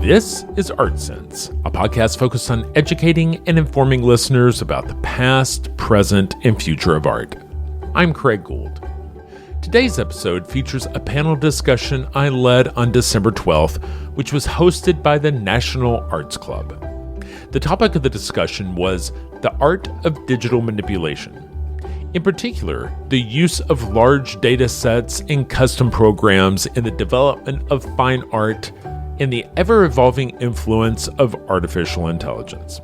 This is Art Sense, a podcast focused on educating and informing listeners about the past, present, and future of art. I'm Craig Gould. Today's episode features a panel discussion I led on December 12th, which was hosted by the National Arts Club. The topic of the discussion was the art of digital manipulation. In particular, the use of large data sets and custom programs in the development of fine art and the ever-evolving influence of artificial intelligence.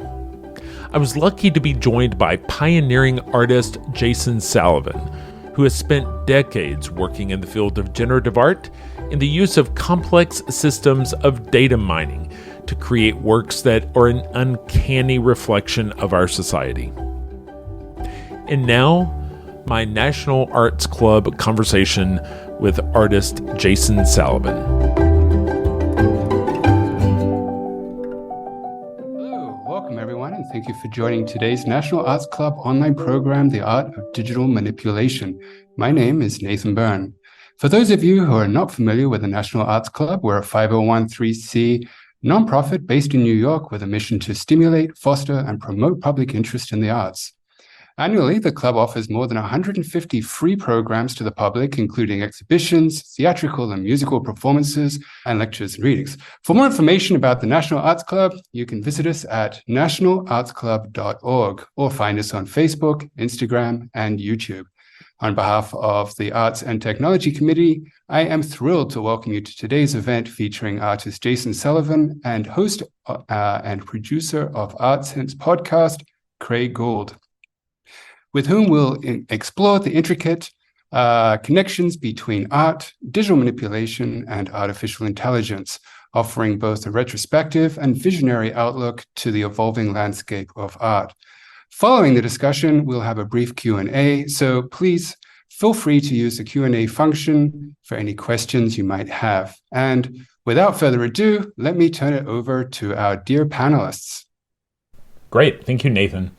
I was lucky to be joined by pioneering artist Jason Salavon, who has spent decades working in the field of generative art and the use of complex systems of data mining to create works that are an uncanny reflection of our society. And now, my National Arts Club conversation with artist Jason Salavon. Thank you for joining today's National Arts Club online program, The Art of Digital Manipulation. My name is Nathan Byrne. For those of you who are not familiar with the National Arts Club, we're a 501(c) nonprofit based in New York with a mission to stimulate, foster, and promote public interest in the arts. Annually, the club offers more than 150 free programs to the public, including exhibitions, theatrical and musical performances, and lectures and readings. For more information about the National Arts Club, you can visit us at nationalartsclub.org or find us on Facebook, Instagram, and YouTube. On behalf of the Arts and Technology Committee, I am thrilled to welcome you to today's event featuring artist Jason Salavon and host and producer of Art Sense podcast, Craig Gould, with whom we'll explore the intricate connections between art, digital manipulation, and artificial intelligence, offering both a retrospective and visionary outlook to the evolving landscape of art. Following the discussion, we'll have a brief Q&A, so please feel free to use the Q&A function for any questions you might have. And without further ado, let me turn it over to our dear panelists. Great. Thank you, Nathan.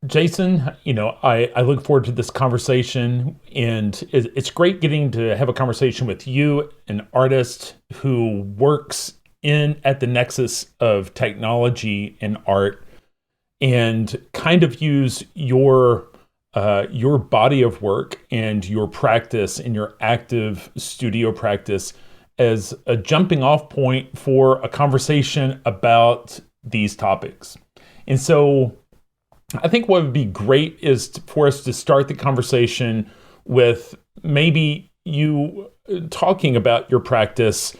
Jason, I look forward to this conversation, and it's great getting to have a conversation with you, an artist who works at the nexus of technology and art, and kind of use your body of work and your practice and your active studio practice as a jumping off point for a conversation about these topics. And so I think what would be great is for us to start the conversation with maybe you talking about your practice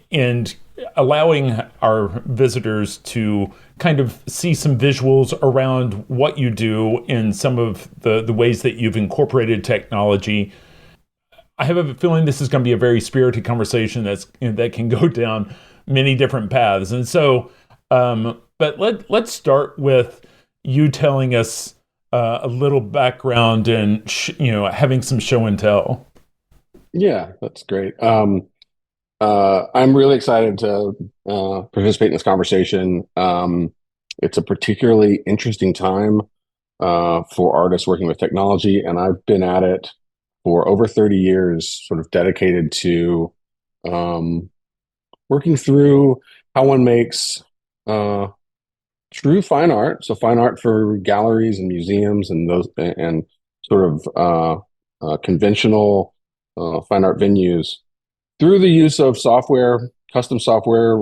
and allowing our visitors to kind of see some visuals around what you do in some of the ways that you've incorporated technology. I have a feeling this is going to be a very spirited conversation that can go down many different paths. And so, but let's start with you telling us a little background and having some show and tell. Yeah, that's great. I'm really excited to participate in this conversation. It's a particularly interesting time for artists working with technology, and I've been at it for over 30 years, sort of dedicated to working through how one makes true fine art, so fine art for galleries and museums and those, and sort of conventional fine art venues through the use of software, custom software,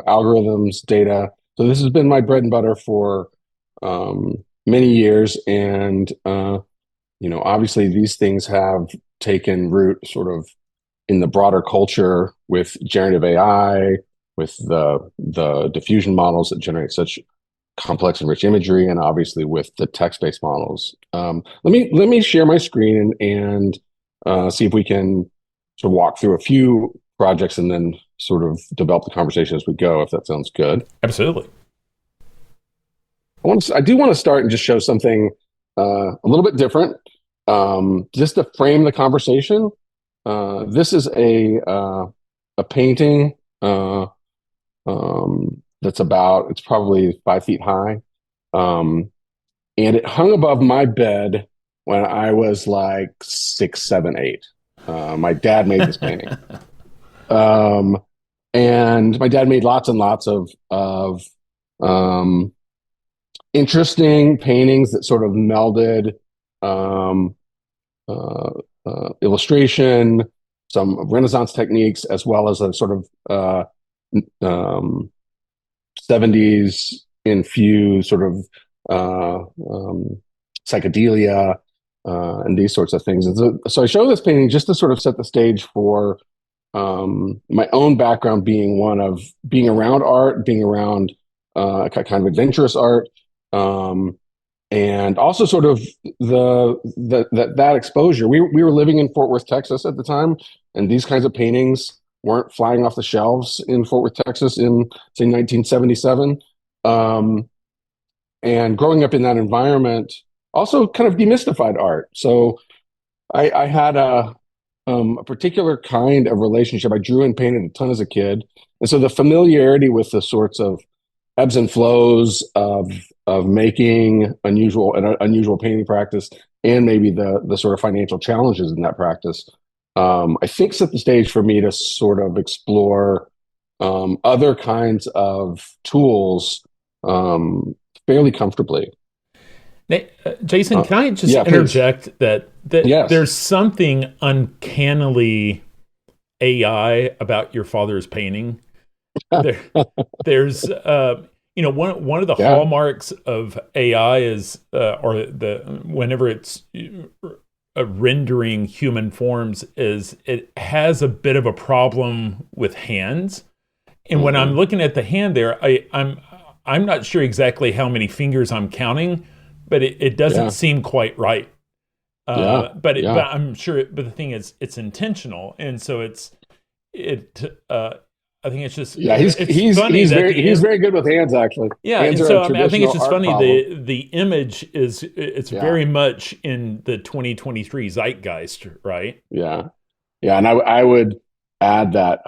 algorithms, data. So this has been my bread and butter for many years, and obviously these things have taken root sort of in the broader culture with generative AI, with the diffusion models that generate such complex and rich imagery, and obviously with the text-based models. Let me share my screen and see if we can sort of walk through a few projects and then sort of develop the conversation as we go, if that sounds good. Absolutely. I do want to start and just show something a little bit different, just to frame the conversation. This is a painting it's probably 5 feet high. And it hung above my bed when I was like 6, 7, 8. My dad made this painting. And my dad made lots and lots of um, interesting paintings that sort of melded um, uh, illustration, some Renaissance techniques, as well as a sort of um, 70s infused sort of uh, um, psychedelia and these sorts of things. And so I show this painting just to sort of set the stage for my own background being one of being around art, being around kind of adventurous art, um, and also sort of that exposure. We were living in Fort Worth, Texas at the time, and these kinds of paintings weren't flying off the shelves in Fort Worth, Texas in say 1977. Um, and growing up in that environment also kind of demystified art. So I had a particular kind of relationship. I drew and painted a ton as a kid, and so the familiarity with the sorts of ebbs and flows of making unusual painting practice, and maybe the sort of financial challenges in that practice, I think set the stage for me to sort of explore other kinds of tools fairly comfortably. Jason, can I just Yeah, please. interject that Yes. there's something uncannily AI about your father's painting? There, there's one of the Yeah. hallmarks of AI is or the whenever it's rendering human forms is it has a bit of a problem with hands. And when I'm Hmm. looking at the hand there, I'm not sure exactly how many fingers I'm counting, but it doesn't Yeah. seem quite right. Yeah. But Yeah. I'm sure. But the thing is, it's intentional, and so it. I think it's just Yeah. He's it's he's funny he's that very he's very good with hands. Actually, yeah, hands and are a so I mean, I think it's traditional just art funny problem. the image is it's Yeah. very much in the 2023 zeitgeist, right? Yeah. Yeah. And I would add that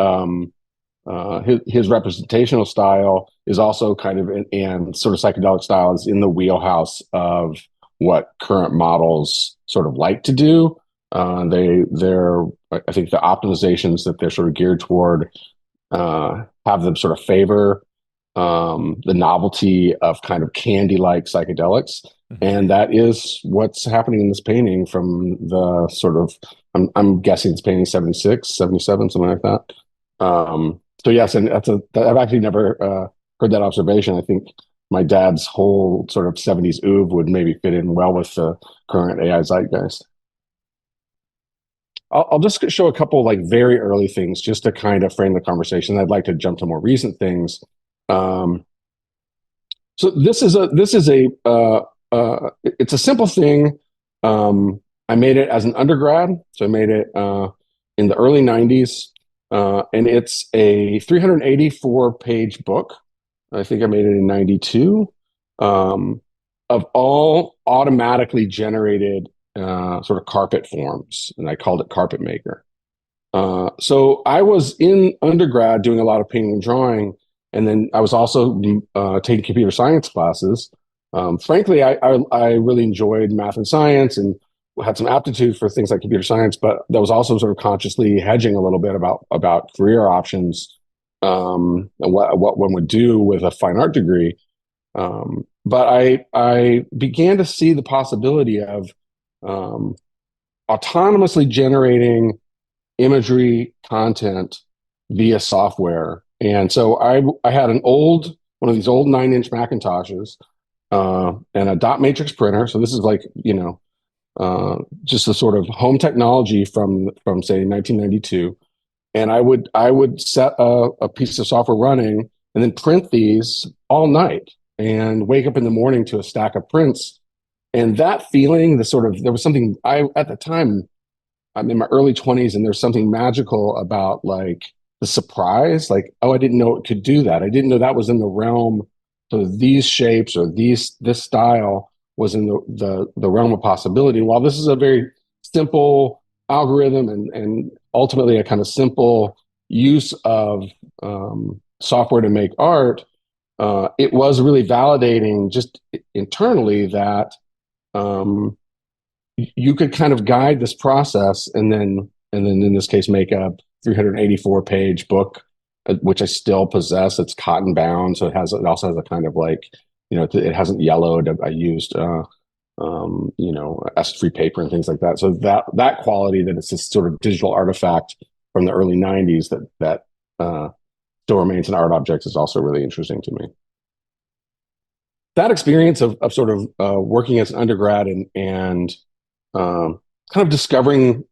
his representational style is also kind of and sort of psychedelic style is in the wheelhouse of what current models sort of like to do. They're I think the optimizations that they're sort of geared toward have them sort of favor the novelty of kind of candy-like psychedelics. Mhm. And that is what's happening in this painting from the sort of, I'm guessing it's painting 76, 77, something like that. So yes, and I've actually never heard that observation. I think my dad's whole sort of 70s oeuvre would maybe fit in well with the current AI zeitgeist. I'll just show a couple like very early things just to kind of frame the conversation. I'd like to jump to more recent things. Um, so it's a simple thing. I made it as an undergrad, so I made it in the early '90s, and it's a 384 page book. I think I made it in '92, um, of all automatically generated sort of carpet forms, and I called it Carpet Maker. So I was in undergrad doing a lot of painting and drawing, and then I was also taking computer science classes. Frankly, I really enjoyed math and science and had some aptitude for things like computer science, but that was also sort of consciously hedging a little bit about career options and what one would do with a fine art degree. But I began to see the possibility of um, autonomously generating imagery content via software. And so I had one of these old 9-inch Macintoshes and a dot matrix printer. So this is like, just a sort of home technology from say 1992. And I would set a piece of software running and then print these all night and wake up in the morning to a stack of prints. And that feeling, there was something at the time, I'm in my early 20s, and there's something magical about like the surprise, like, oh, I didn't know it could do that. I didn't know that was in the realm. So these shapes or this style was in the realm of possibility. While this is a very simple algorithm and ultimately a kind of simple use of software to make art, it was really validating just internally that um, you could kind of guide this process and then in this case make a 384 page book which I still possess. It's cotton bound, so it also has a kind of like, it hasn't yellowed. I used acid-free paper and things like that. So that quality, that it's this sort of digital artifact from the early '90s that still remains an art object is also really interesting to me. That experience of sort of working as an undergrad and kind of discovering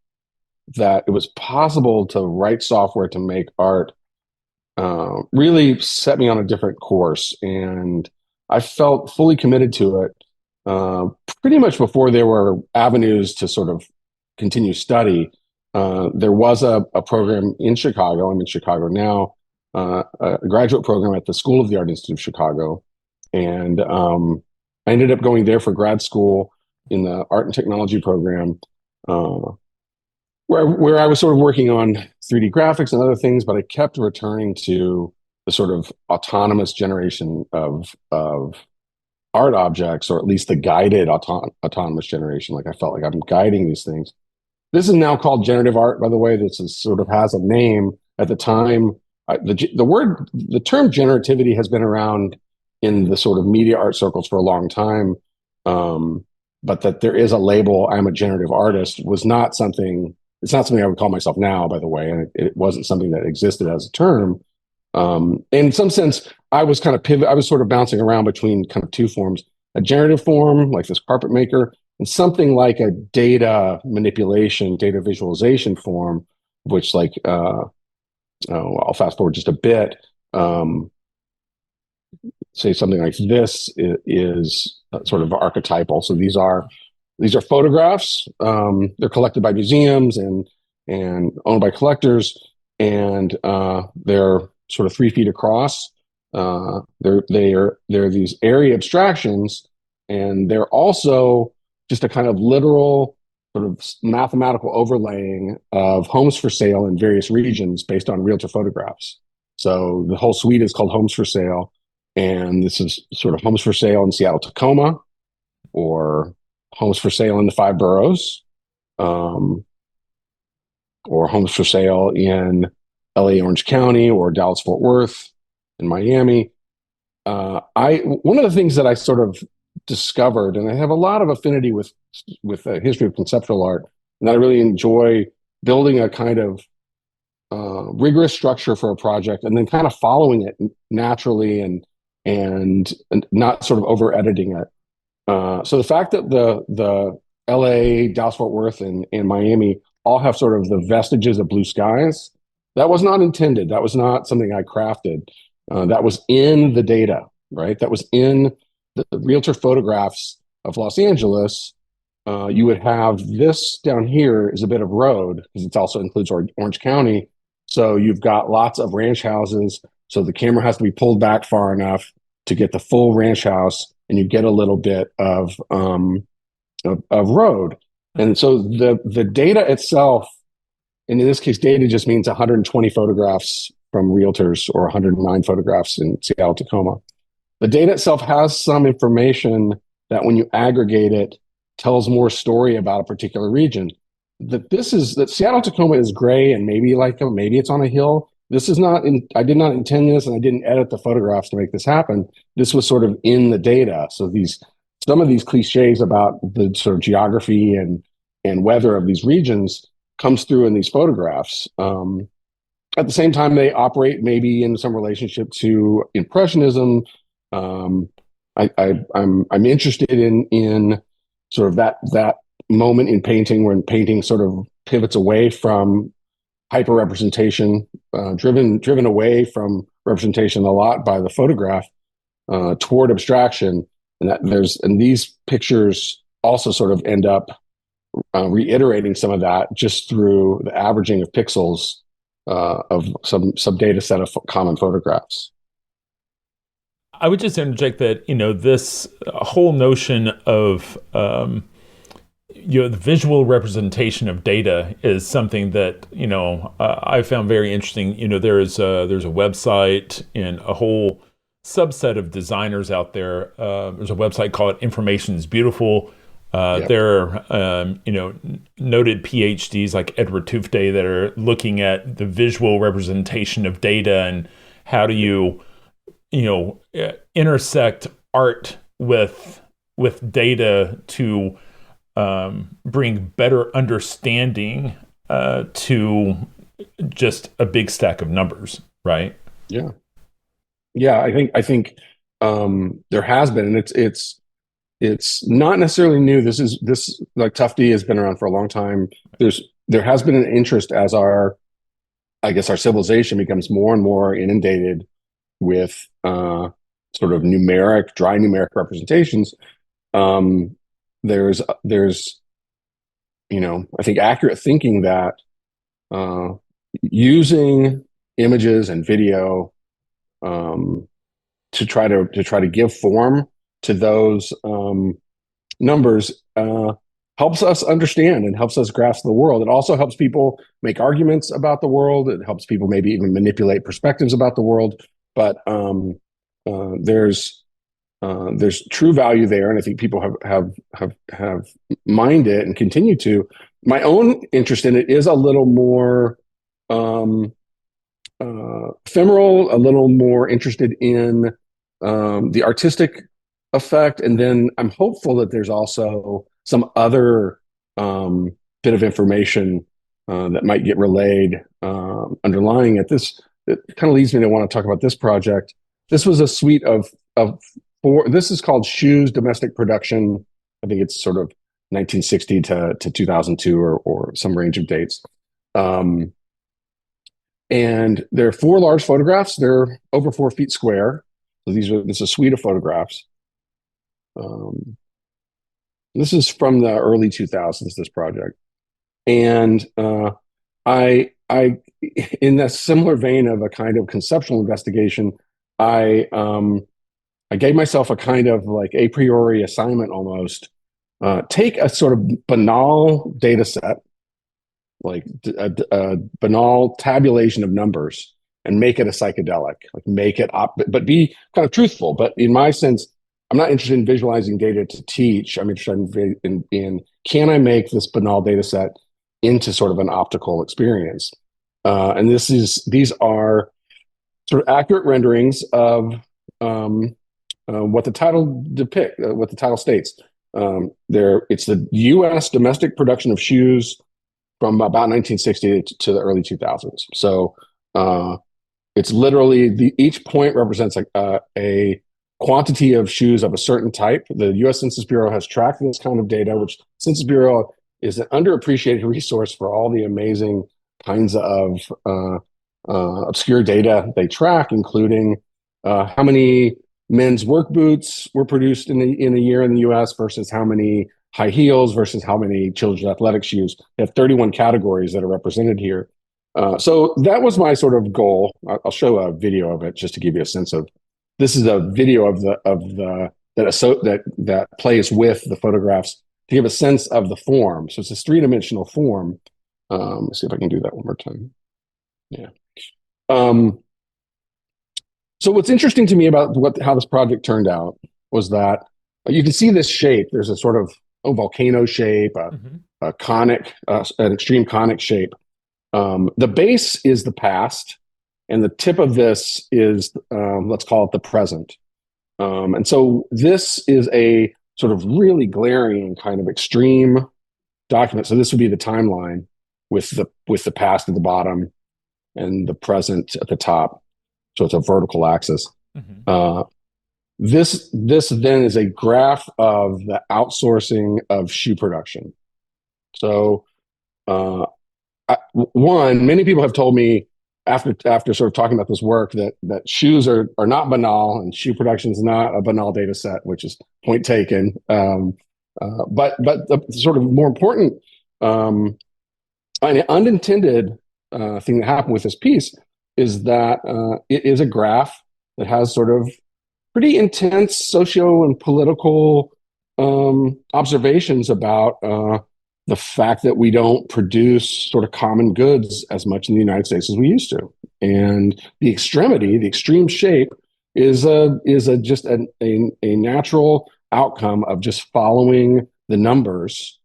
that it was possible to write software to make art really set me on a different course. And I felt fully committed to it pretty much before there were avenues to sort of continue study. There was a program in Chicago. I'm in Chicago now, a graduate program at the School of the Art Institute of Chicago. And I ended up going there for grad school in the art and technology program, where I was sort of working on 3D graphics and other things, but I kept returning to the sort of autonomous generation of art objects, or at least the guided autonomous generation. Like I felt like I'm guiding these things. This is now called generative art, by the way. This is sort of has a name. At the time, the term generativity has been around in the sort of media art circles for a long time, but that there is a label, I'm a generative artist, was not something. It's not something I would call myself now, by the way, and it wasn't something that existed as a term. In some sense, I was kind of I was sort of bouncing around between kind of two forms: a generative form, like this carpet maker, and something like a data manipulation, data visualization form, which, like, I'll fast forward just a bit. Say something like this is sort of archetypal. So these are photographs. They're collected by museums and owned by collectors, and they're sort of 3 feet across. They're these area abstractions, and they're also just a kind of literal sort of mathematical overlaying of homes for sale in various regions based on realtor photographs. So the whole suite is called Homes for Sale, and this is sort of homes for sale in Seattle, Tacoma, or homes for sale in the 5 boroughs, or homes for sale in LA, Orange County, or Dallas, Fort Worth, and Miami. One of the things that I sort of discovered, and I have a lot of affinity with the history of conceptual art, and I really enjoy building a kind of rigorous structure for a project, and then kind of following it naturally and not sort of over editing it. So the fact that the LA, Dallas, Fort Worth, and Miami all have sort of the vestiges of blue skies, that was not intended. That was not something I crafted. That was in the data, right? That was in the realtor photographs of Los Angeles. You would have this down here is a bit of road, because it also includes Orange County. So you've got lots of ranch houses. So the camera has to be pulled back far enough to get the full ranch house, and you get a little bit of road. And so the data itself, and in this case, data just means 120 photographs from realtors, or 109 photographs in Seattle, Tacoma. The data itself has some information that, when you aggregate it, tells more story about a particular region. That Seattle, Tacoma is gray, and maybe it's on a hill. This is not I did not intend this, and I didn't edit the photographs to make this happen. This was sort of in the data. So some of these cliches about the sort of geography and weather of these regions comes through in these photographs. At the same time, they operate maybe in some relationship to Impressionism. I'm interested in sort of that moment in painting, when painting sort of pivots away from hyper representation, driven away from representation a lot by the photograph, toward abstraction, and these pictures also sort of end up reiterating some of that just through the averaging of pixels of some data set of common photographs. I would just interject that, this whole notion of the visual representation of data is something that I found very interesting. There's a website and a whole subset of designers out there. There's a website called Information is Beautiful. Yep. There are, noted PhDs like Edward Tufte that are looking at the visual representation of data and how do intersect art with data to bring better understanding to just a big stack of numbers, right? Yeah. Yeah. I think there has been, and it's not necessarily new. This like Tufte has been around for a long time. There has been an interest as I guess our civilization becomes more and more inundated with sort of dry numeric representations. Um, there's I think accurate thinking that uh, using images and video um, to try to give form to those numbers helps us understand and helps us grasp the world. It also helps people make arguments about the world. It helps people maybe even manipulate perspectives about the world. But uh, there's there's true value there, and I think people have mined it and continue to. My own interest in it is a little more um, ephemeral, a little more interested in the artistic effect, and then I'm hopeful that there's also some other bit of information that might get relayed underlying it. This it kind of leads me to want to talk about this project. This was a suite of four. This is called Shoes Domestic Production. I think it's sort of 1960 to 2002 or some range of dates. Um, and there are four large photographs. They're over 4 feet square. So this is a suite of photographs. Um, this is from the early 2000s. This project, and I, in a similar vein of a kind of conceptual investigation, I I gave myself a kind of like a priori assignment almost. Take a sort of banal data set, like a banal tabulation of numbers, and make it a psychedelic. Like make it up, but be kind of truthful. But in my sense, I'm not interested in visualizing data to teach. I'm interested in can I make this banal data set into sort of an optical experience? And these are sort of accurate renderings of what the what the title states. It's the U.S. domestic production of shoes from about 1960 to the early 2000s. So it's literally each point represents a quantity of shoes of a certain type. The U.S. Census Bureau has tracked this kind of data, which Census Bureau is an underappreciated resource for all the amazing kinds of obscure data they track, including how many men's work boots were produced in a year in the U.S. versus how many high heels versus how many children's athletic shoes. They have 31 categories that are represented here. So that was my sort of goal. I'll show a video of it just to give you a sense of. This is a video of that plays with the photographs to give a sense of the form. So it's this three-dimensional form. Let's see if I can do that one more time. Yeah. So what's interesting to me about how this project turned out was that you can see this shape. There's a sort of volcano shape, a conic, an extreme conic shape. The base is the past, and the tip of this is, let's call it the present. And so this is a sort of really glaring kind of extreme document. So this would be the timeline with the past at the bottom and the present at the top. So it's a vertical axis. This then is a graph of the outsourcing of shoe production. So many people have told me after sort of talking about this work that shoes are not banal and shoe production is not a banal data set, which is point taken. But the sort of more important unintended thing that happened with this piece is that it is a graph that has sort of pretty intense socio and political observations about the fact that we don't produce sort of common goods as much in the United States as we used to. And the extreme shape is just a natural outcome of just following the numbers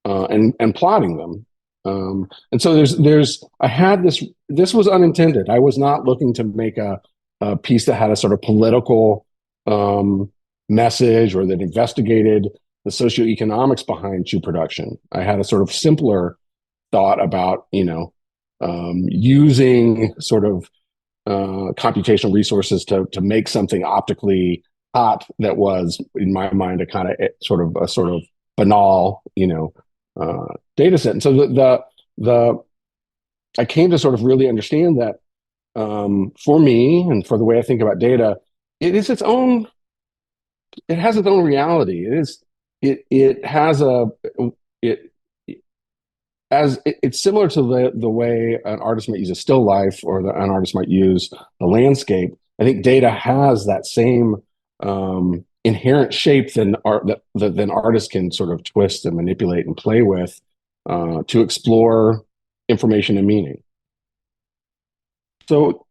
and plotting them. And so there's I had this was unintended. I was not looking to make a piece that had a sort of political message or that investigated the socioeconomics behind shoe production. I had a sort of simpler thought about, using sort of computational resources to make something optically hot that was, in my mind, a kind of sort of banal, data set. And so the I came to sort of really understand that for me and for the way I think about data, it is its own. It has its own reality. It has it it's similar to the way an artist might use a still life or an artist might use a landscape. I think data has that same inherent shape than than artists can sort of twist and manipulate and play with to explore information and meaning. So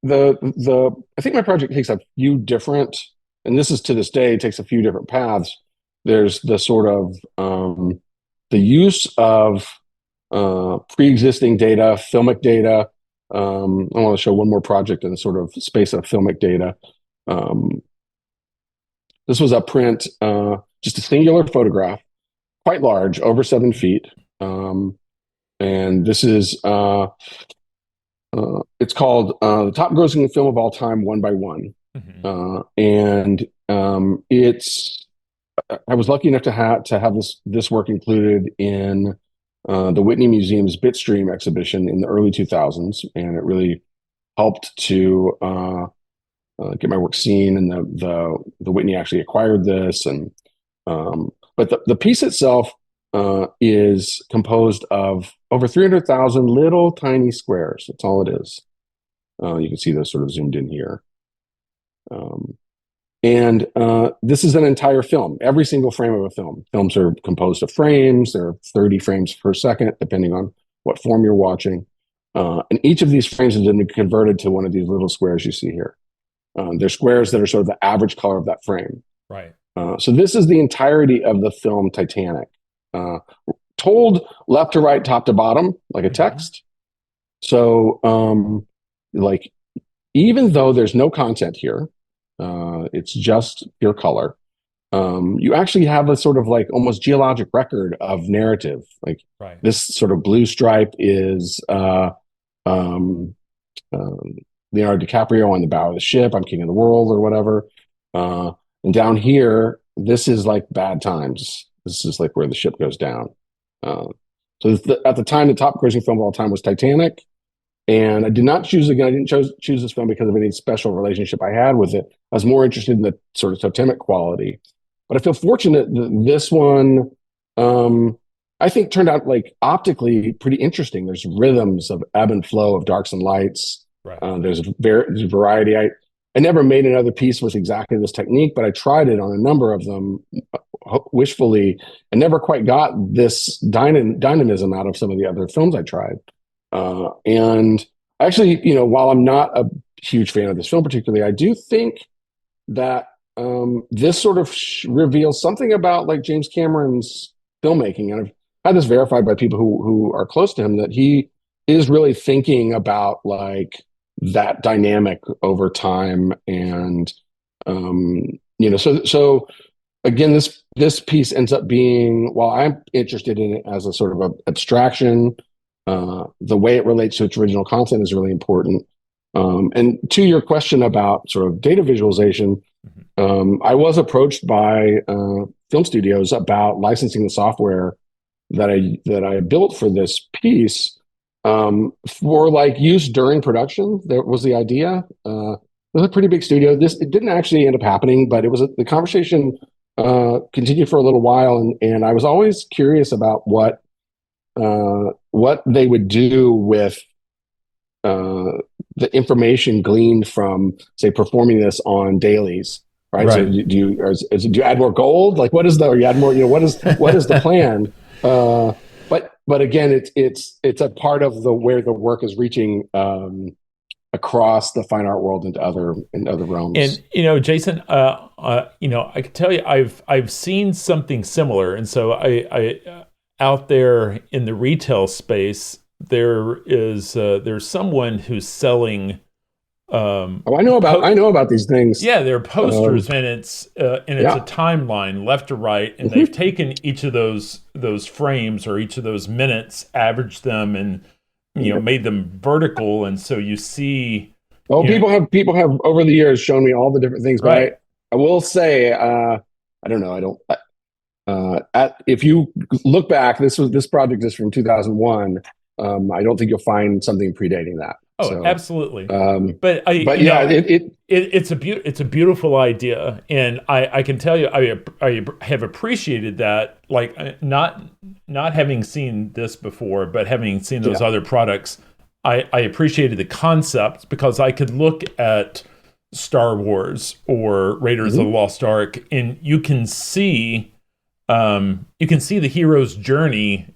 I think my project takes a few different, and this is to this day, takes a few different paths. There's the sort of the use of pre-existing data, filmic data. I want to show one more project in the sort of space of filmic data. This was a print, just a singular photograph, quite large, over 7 feet. And this is, it's called the top grossing film of all time, one by one. And I was lucky enough to have this work included in the Whitney Museum's Bitstream exhibition in the early 2000s, and it really helped to get my work seen. And the Whitney actually acquired this, and but the piece itself is composed of over 300,000 little tiny squares. That's all it is. You can see those sort of zoomed in here. And this is an entire film, every single frame of a film. Films are composed of frames. There are 30 frames per second, depending on what form you're watching. And each of these frames has been converted to one of these little squares you see here. They're squares that are sort of the average color of that frame. Right. So this is the entirety of the film Titanic, told left to right, top to bottom, like a text. So like, even though there's no content here, it's just pure color. You actually have a sort of like almost geologic record of narrative. Like this sort of blue stripe is Leonardo DiCaprio on the bow of the ship, I'm king of the world or whatever. And down here, this is like bad times. This is like where the ship goes down. So at the time, the top grossing film of all time was Titanic. And I did not choose, again, I didn't choose this film because of any special relationship I had with it. I was more interested in the sort of totemic quality. But I feel fortunate that this one, I think, turned out like optically pretty interesting. There's rhythms of ebb and flow of darks and lights. There's a variety. I never made another piece with exactly this technique, but I tried it on a number of them wishfully and never quite got this dynamism out of some of the other films I tried. And actually, while I'm not a huge fan of this film particularly, I do think that this sort of reveals something about like James Cameron's filmmaking. And I've had this verified by people who are close to him, that he is really thinking about like that dynamic over time. And so again, this piece ends up being, while I'm interested in it as a sort of a abstraction, the way it relates to its original content is really important. And to your question about sort of data visualization, I was approached by film studios about licensing the software that I built for this piece for like use during production. That was the idea. It was a pretty big studio. It didn't actually end up happening, but the conversation continued for a little while, and I was always curious about what they would do with the information gleaned from, say, performing this on dailies, right? So do you add more gold? Like, or you add more? What is the plan? But again, it's a part of where the work is reaching across the fine art world into other And realms. Jason, I can tell you, I've seen something similar, and so I out there in the retail space, there's someone who's selling Oh, po- I know about these things. yeah, they're Um, posters, and it's a yeah. timeline left to right, and they've Mhm. taken each of those frames or each of those minutes, averaged them, and Yep. made them vertical, and so you see, Well, you know, people have over the years shown me all the different things, but right. I will say, I don't know. I don't. If you look back, this project is from 2001. I don't think you'll find something predating that. Oh, So, absolutely. um, But but yeah, it's a beautiful idea, and I can tell you, I have appreciated that, like not having seen this before, but having seen those yeah. other products, I appreciated the concept because I could look at Star Wars or Raiders of the Mhm. Lost Ark, and you can see the hero's journey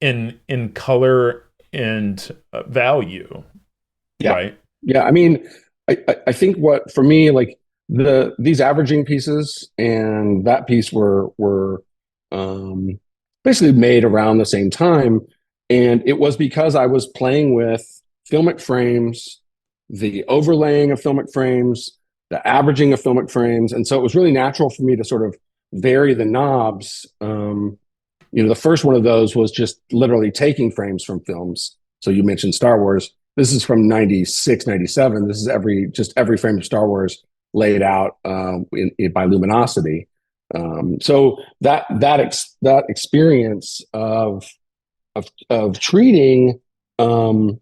in color and value, Yeah. right? Yeah. I mean, I think what for me, like these averaging pieces and that piece were um, basically made around the same time, and it was because I was playing with filmic frames, the overlaying of filmic frames, the averaging of filmic frames, and so it was really natural for me to sort of vary the knobs. The first one of those was just literally taking frames from films. So you mentioned Star Wars. This is from 96, 97. This is every frame of Star Wars laid out by luminosity. So that experience of treating um,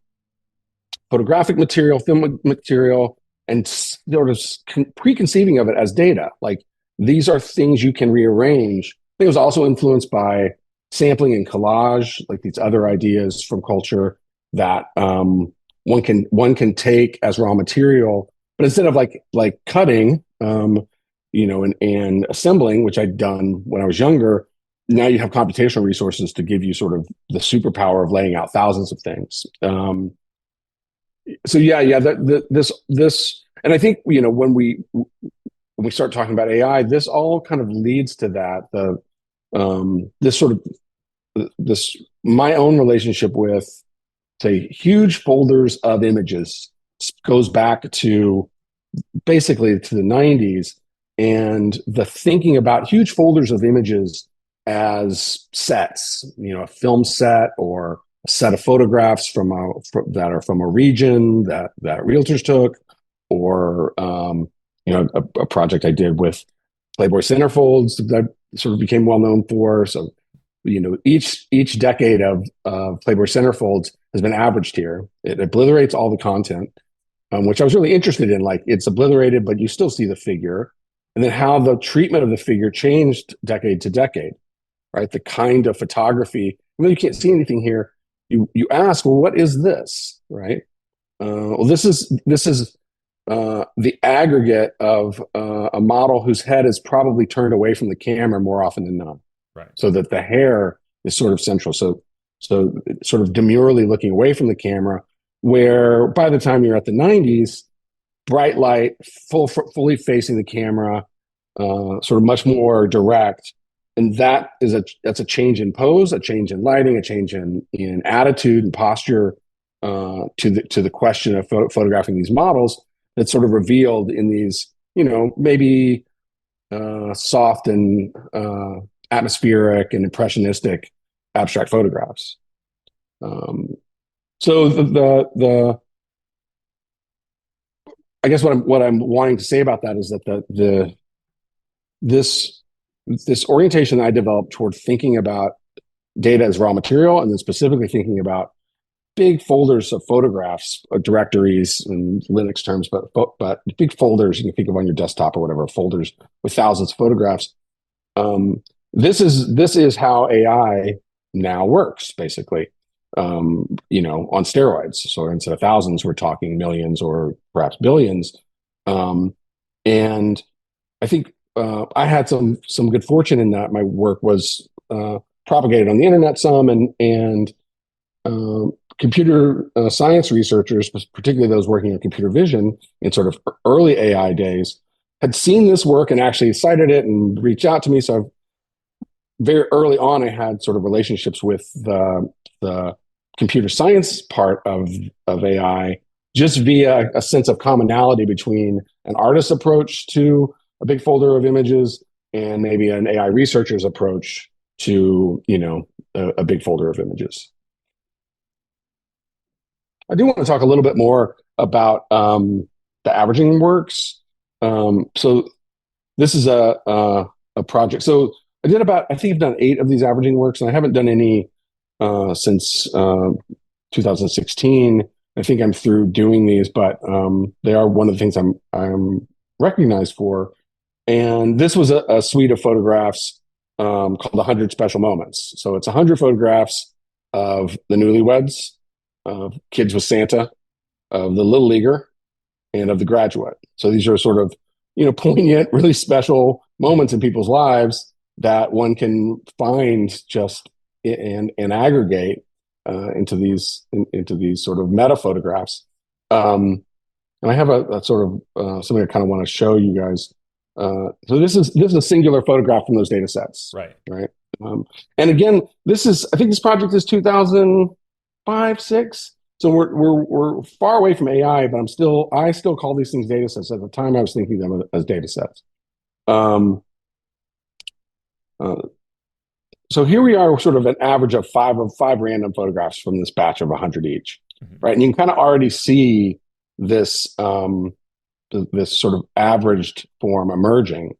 photographic material, film material, and sort of preconceiving of it as data. Like these are things you can rearrange. I think it was also influenced by sampling and collage, like these other ideas from culture that one can take as raw material, but instead of like cutting, and assembling, which I'd done when I was younger, now you have computational resources to give you sort of the superpower of laying out thousands of things. So yeah, this, and I think when we start talking about AI, this all kind of leads to that. This sort of this my own relationship with, say, huge folders of images goes back to basically to the 90s, and the thinking about huge folders of images as sets, a film set or a set of photographs that are from a region that realtors took, or a project I did with Playboy centerfolds that sort of became well known for. So each decade of Playboy centerfolds has been averaged here. It obliterates all the content, which I was really interested in. Like it's obliterated, but you still see the figure, and then how the treatment of the figure changed decade to decade. Right, the kind of photography. Well, you can't see anything here. You ask, well, what is this? Right. Well, this is the aggregate of a model whose head is probably turned away from the camera more often than not, Right. so that the hair is sort of central. So sort of demurely looking away from the camera, where by the time you're at the 90s, bright light, fully facing the camera, sort of much more direct. And that's a change in pose, a change in lighting, a change in attitude and posture to the question of photographing these models that's sort of revealed in these, maybe soft and atmospheric and impressionistic abstract photographs. Um, so the I guess what I'm wanting to say about that is that this this orientation that I developed toward thinking about data as raw material, and then specifically thinking about big folders of photographs, directories and Linux terms, but big folders you can think of on your desktop or whatever, folders with thousands of photographs. Um, this is how AI now works, basically. On steroids. So instead of thousands, we're talking millions or perhaps billions. And I think I had some good fortune in that my work was propagated on the internet some, and computer science researchers, particularly those working in computer vision in sort of early AI days, had seen this work and actually cited it and reached out to me. So very early on, I had sort of relationships with the computer science part of AI, just via a sense of commonality between an artist's approach to a big folder of images and maybe an AI researcher's approach to, a big folder of images. I do want to talk a little bit more about the averaging works. So this is a project. So I think I've done 8 of these averaging works, and I haven't done any since 2016. I think I'm through doing these, but they are one of the things I'm recognized for. And this was a suite of photographs called 100 Special Moments. So it's 100 photographs of the newlyweds, of Kids with Santa, of the Little Leaguer, and of the graduate. So these are sort of, poignant, really special moments in people's lives that one can find just and aggregate into these sort of meta photographs. And I have a sort of something I kind of want to show you guys. So this is a singular photograph from those data sets. Right. And again, I think this project is 2005, 6. So we're far away from AI, but I still call these things data sets. At the time, I was thinking of them as data sets. So here we are, sort of an average of five random photographs from this batch of 100 each, right? And you can kind of already see this this sort of averaged form emerging.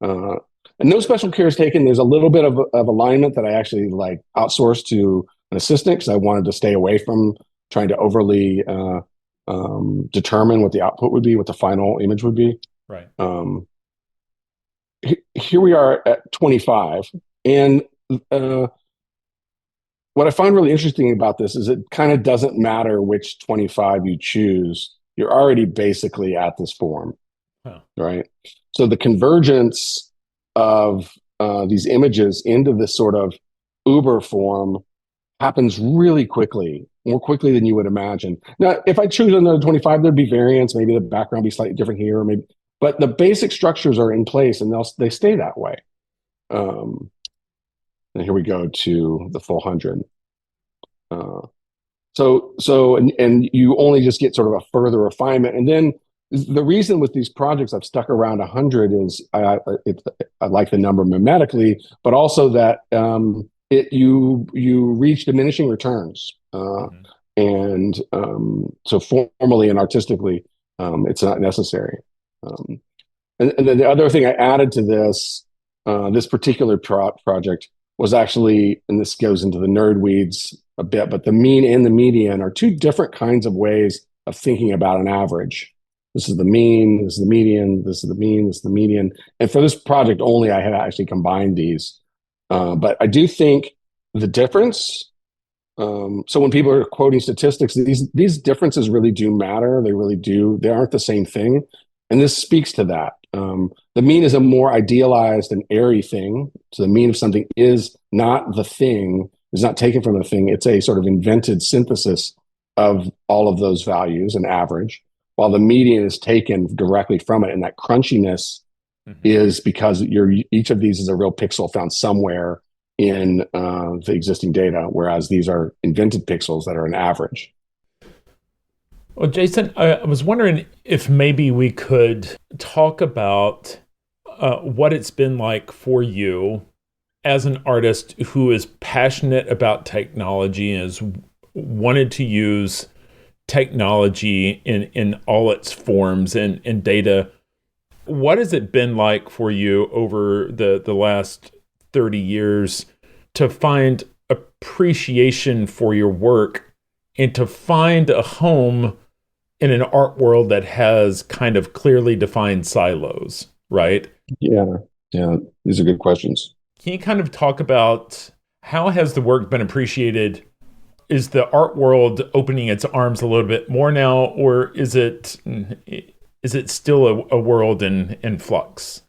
And no special care is taken. There's a little bit of alignment that I actually outsourced to an assistant because I wanted to stay away from trying to overly determine what the output would be, what the final image would be. Right. Here we are at 25. And what I find really interesting about this is it kind of doesn't matter which 25 you choose. You're already basically at this form, right? So the convergence of these images into this sort of Uber form happens really quickly, more quickly than you would imagine. Now, if I choose another 25, there'd be variance. Maybe the background be slightly different here, but the basic structures are in place and they stay that way. And here we go to the full 100. And you only just get sort of a further refinement. And then the reason with these projects I've stuck around 100 is I like the number mimetically, but also that you reach diminishing returns. And so formally and artistically, it's not necessary. And then the other thing I added to this particular project was actually, and this goes into the nerd weeds a bit, but the mean and the median are 2 different kinds of ways of thinking about an average. This is the mean, this is the median, this is the mean, this is the median. And for this project only, I had actually combined these. But I do think the difference, so when people are quoting statistics, these differences really do matter. They really do. They aren't the same thing. And this speaks to that. The mean is a more idealized and airy thing. So the mean of something is not the thing, is not taken from the thing. It's a sort of invented synthesis of all of those values, an average, while the median is taken directly from it. And that crunchiness is because each of these is a real pixel found somewhere in the existing data, whereas these are invented pixels that are an average. Well, Jason, I was wondering if maybe we could talk about what it's been like for you as an artist who is passionate about technology and has wanted to use technology in all its forms and data. What has it been like for you over the last 30 years to find appreciation for your work and to find a home in an art world that has kind of clearly defined silos, right? Yeah, these are good questions. Can you kind of talk about how has the work been appreciated? Is the art world opening its arms a little bit more now, or is it still a world in flux?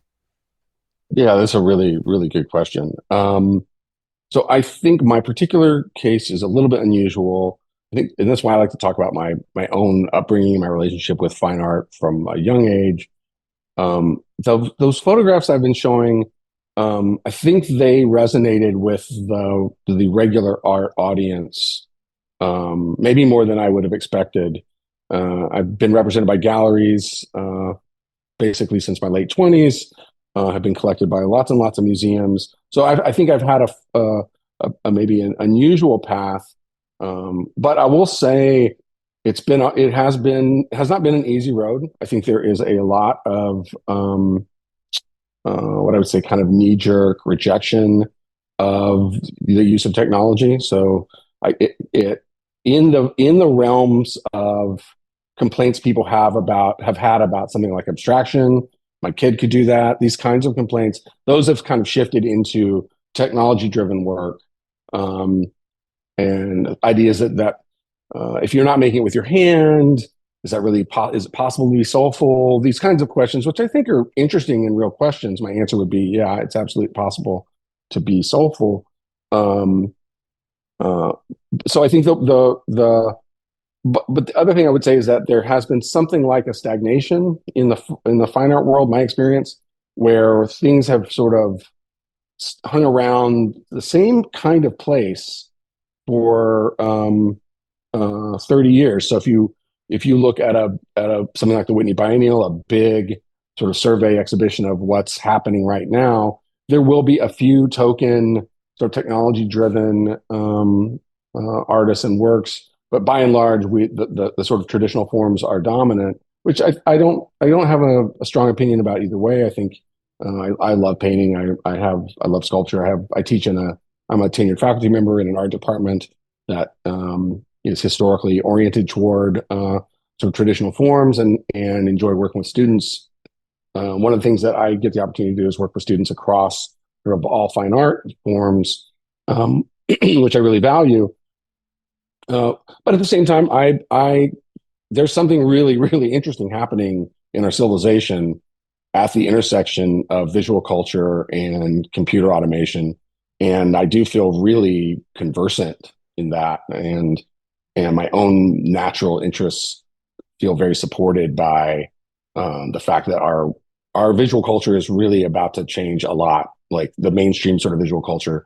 Yeah, that's a really, really good question. So I think my particular case is a little bit unusual. think, and that's why I like to talk about my own upbringing, my relationship with fine art from a young age. Those photographs I've been showing, I think they resonated with the regular art audience, maybe more than I would have expected. I've been represented by galleries basically since my late 20s. Have been collected by lots and lots of museums. So I think I've had a maybe an unusual path, but I will say it has not been an easy road. I think there is a lot of what I would say kind of knee jerk rejection of the use of technology. So it in the realms of complaints people have had about something like abstraction. My kid could do that. These kinds of complaints, those have kind of shifted into technology driven work, and ideas that if you're not making it with your hand, is that really is it possible to be soulful? These kinds of questions, which I think are interesting and real questions. My answer would be, yeah, it's absolutely possible to be soulful. Uh, so I think but the other thing I would say is that there has been something like a stagnation in the fine art world, my experience, where things have sort of hung around the same kind of place for 30 years. So if you look at a something like the Whitney Biennial, a big sort of survey exhibition of what's happening right now, there will be a few token sort of technology driven artists and works, but by and large, the sort of traditional forms are dominant. Which I don't have a strong opinion about either way. I think I love painting. I love sculpture. I'm a tenured faculty member in an art department that is historically oriented toward sort of traditional forms and enjoy working with students. One of the things that I get the opportunity to do is work with students across sort of all fine art forms, which I really value. But at the same time, I there's something really, really interesting happening in our civilization at the intersection of visual culture and computer automation. And I do feel really conversant in that. And my own natural interests feel very supported by the fact that our visual culture is really about to change a lot, like the mainstream sort of visual culture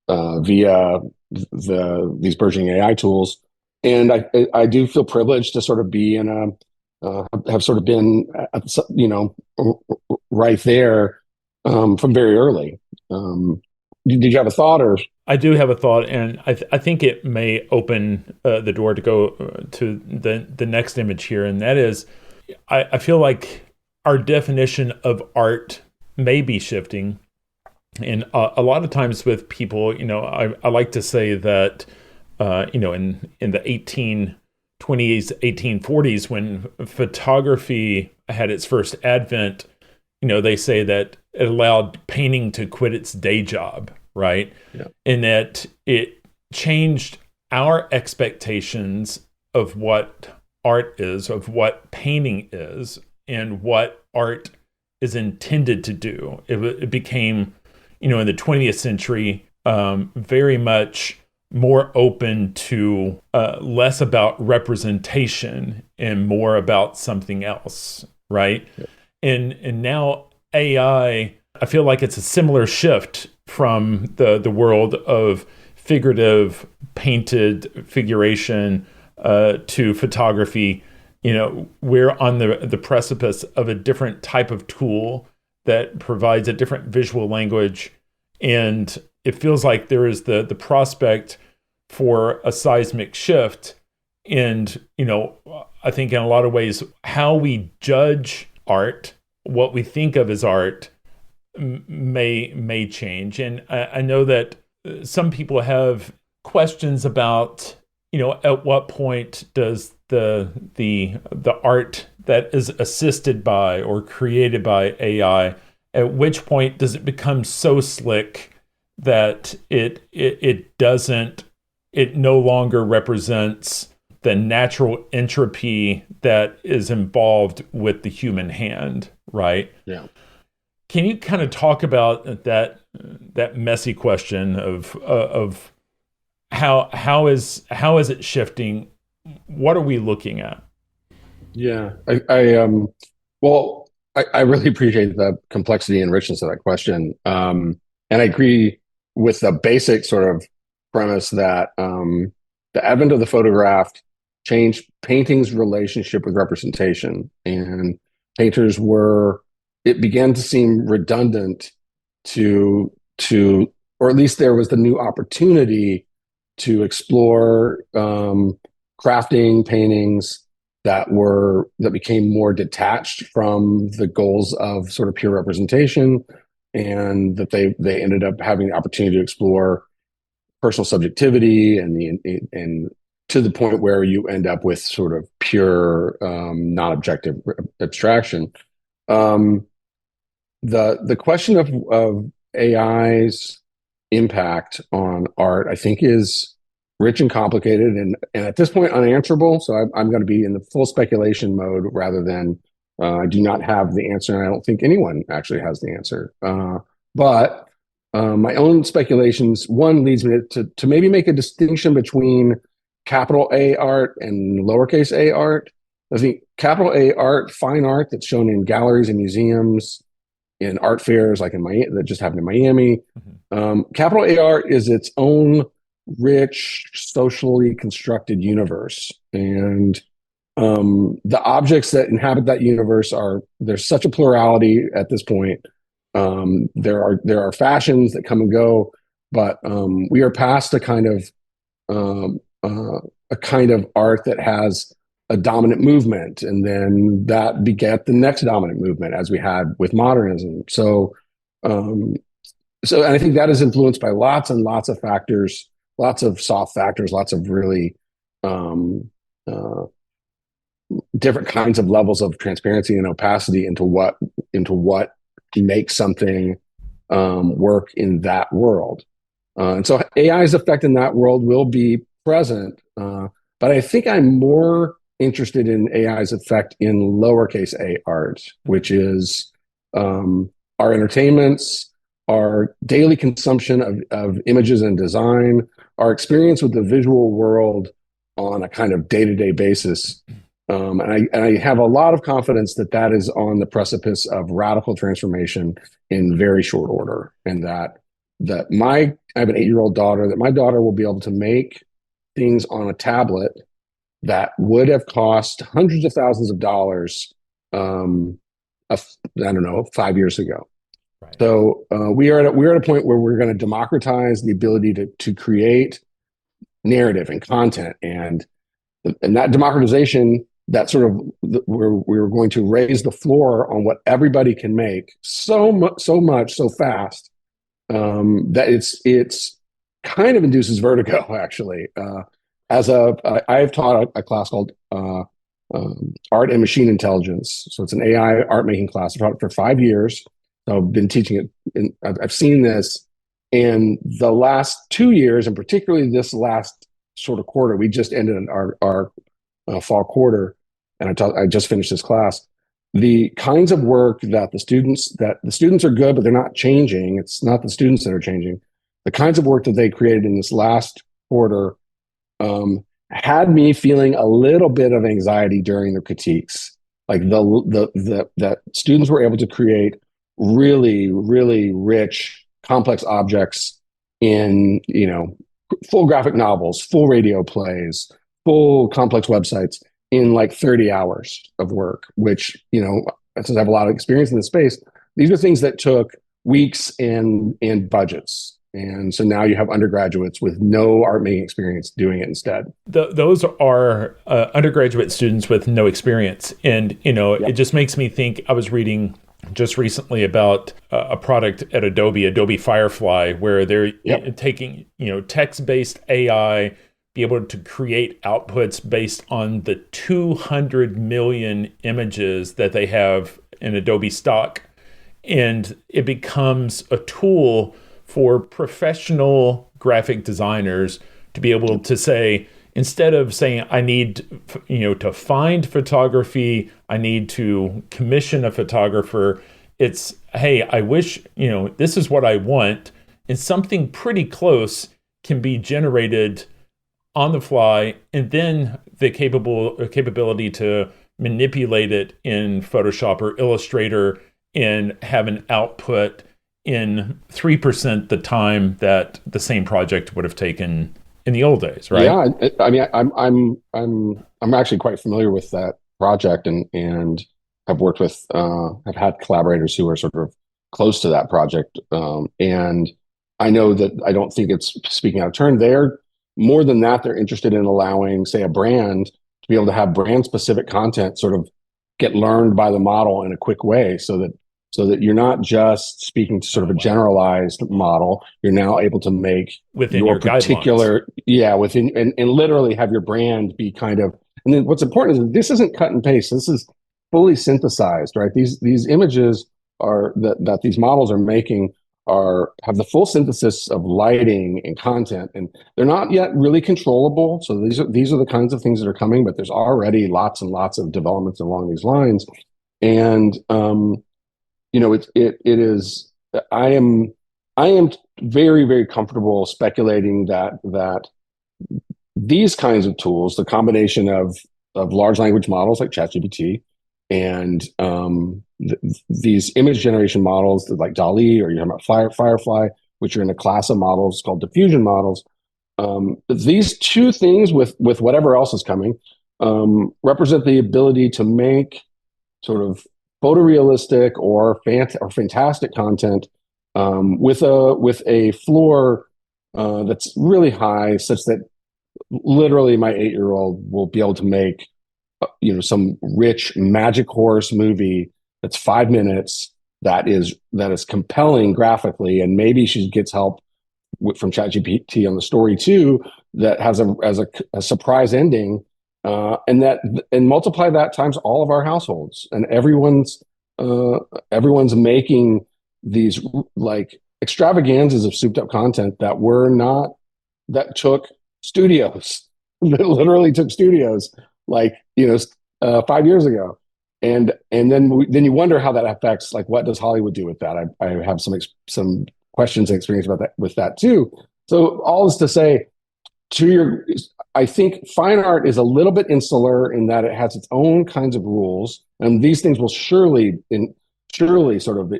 via these burgeoning AI tools. And I do feel privileged to sort of be in have sort of been right there from very early. Did you have a thought or? I do have a thought, and I think it may open the door to go to the next image here, and that is, I feel like our definition of art may be shifting, and a lot of times with people, I like to say that, in the 1820s, 1840s, when photography had its first advent, they say that it allowed painting to quit its day job, right? Yeah. And that it changed our expectations of what art is, of what painting is, and what art is intended to do. It became, in the 20th century, very much more open to less about representation and more about something else, right? Yeah. And now AI, I feel like it's a similar shift from the world of figurative painted figuration to photography. We're on the precipice of a different type of tool that provides a different visual language, and it feels like there is the prospect for a seismic shift. And I think in a lot of ways, how we judge art, what we think of as art, may change. And I know that some people have questions about, at what point does the art that is assisted by or created by AI, at which point does it become so slick that it no longer represents the natural entropy that is involved with the human hand, right? Yeah. Can you kind of talk about that messy question of how is it shifting? What are we looking at? Yeah, well, I really appreciate the complexity and richness of that question. And I agree with the basic sort of premise that the advent of the photograph changed painting's relationship with representation. And painters were, it began to seem redundant to, or at least there was the new opportunity to explore crafting paintings that became more detached from the goals of sort of pure representation, and that they ended up having the opportunity to explore personal subjectivity and to the point where you end up with sort of pure non-objective abstraction. Um, the question of AI's impact on art, I think, is rich and complicated, and at this point unanswerable. So I'm going to be in the full speculation mode rather than I do not have the answer, and I don't think anyone actually has the answer. But my own speculations, one, leads me to maybe make a distinction between capital A art and lowercase a art. I think capital A art, fine art that's shown in galleries and museums, in art fairs like in Miami, that just happened in Miami. Capital A art is its own rich, socially constructed universe, and the objects that inhabit that universe there's such a plurality at this point. There are fashions that come and go, but we are past a kind of art that has a dominant movement, and then that begat the next dominant movement, as we had with modernism. Um, and I think that is influenced by lots and lots of factors, lots of soft factors, lots of really um, uh, different kinds of levels of transparency and opacity into what makes something work in that world. And so AI's effect in that world will be present, but I think I'm more interested in AI's effect in lowercase a art, which is our entertainments, our daily consumption of images and design, our experience with the visual world on a kind of day-to-day basis. And I have a lot of confidence that that is on the precipice of radical transformation in very short order, and that I have an 8-year-old daughter, that my daughter will be able to make things on a tablet that would have cost hundreds of thousands of dollars, I don't know, 5 years ago. Right. So we're at a point where we're going to democratize the ability to create narrative and content, and that democratization, that sort of we're going to raise the floor on what everybody can make so much so fast, that it's kind of induces vertigo, actually. I've taught a class called Art and Machine Intelligence. So it's an AI art making class. I've taught it for 5 years. So I've been teaching it, and I've seen this in the last 2 years, and particularly this last sort of quarter. We just ended our fall quarter, and I just finished this class. The kinds of work that the students are good, but they're not changing. It's not the students that are changing. The kinds of work that they created in this last quarter had me feeling a little bit of anxiety during the critiques. Like that students were able to create really, really rich, complex objects in, full graphic novels, full radio plays, full complex websites in like 30 hours of work, which, since I have a lot of experience in this space, these are things that took weeks and budgets. And so now you have undergraduates with no art making experience doing it instead. Those are undergraduate students with no experience. And, Yep. It just makes me think. I was reading just recently about a product at Adobe Firefly, where they're taking, text-based AI, be able to create outputs based on the 200 million images that they have in Adobe stock. And it becomes a tool for professional graphic designers to be able to say, instead of saying, I need, to find photography, I need to commission a photographer, it's, hey, I wish, this is what I want. And something pretty close can be generated on the fly, and then the capability to manipulate it in Photoshop or Illustrator and have an output in 3% the time that the same project would have taken in the old days, right? Yeah, I mean, I'm actually quite familiar with that project, and have worked with have had collaborators who are sort of close to that project, and I know that I don't think it's speaking out of turn. They're more than that. They're interested in allowing, say, a brand to be able to have brand specific content sort of get learned by the model in a quick way, so that you're not just speaking to sort of a generalized model. You're now able to make Within your your guidelines. particular, yeah, within, and literally have your brand be kind of, and then what's important is this isn't cut and paste. This is fully synthesized, right? These images are that these models are making are have the full synthesis of lighting and content, and they're not yet really controllable. So these are the kinds of things that are coming, but there's already lots and lots of developments along these lines. And it is. I am very, very comfortable speculating that these kinds of tools, the combination of large language models like ChatGPT and these image generation models like DALL-E, or you're talking about Firefly, which are in a class of models called diffusion models. These two things, with whatever else is coming, represent the ability to make sort of photorealistic or fantastic content, with a floor that's really high, such that literally my 8-year-old will be able to make some rich magic horse movie that's 5 minutes, that is compelling graphically, and maybe she gets help from ChatGPT on the story too, that has a surprise ending, and multiply that times all of our households, and everyone's making these like extravaganzas of souped up content that took studios, that literally took studios, like 5 years ago. And then you wonder how that affects, like, what does Hollywood do with that? I have some questions and experience about that with that too. So all is to say, I think fine art is a little bit insular in that it has its own kinds of rules, and these things will surely sort of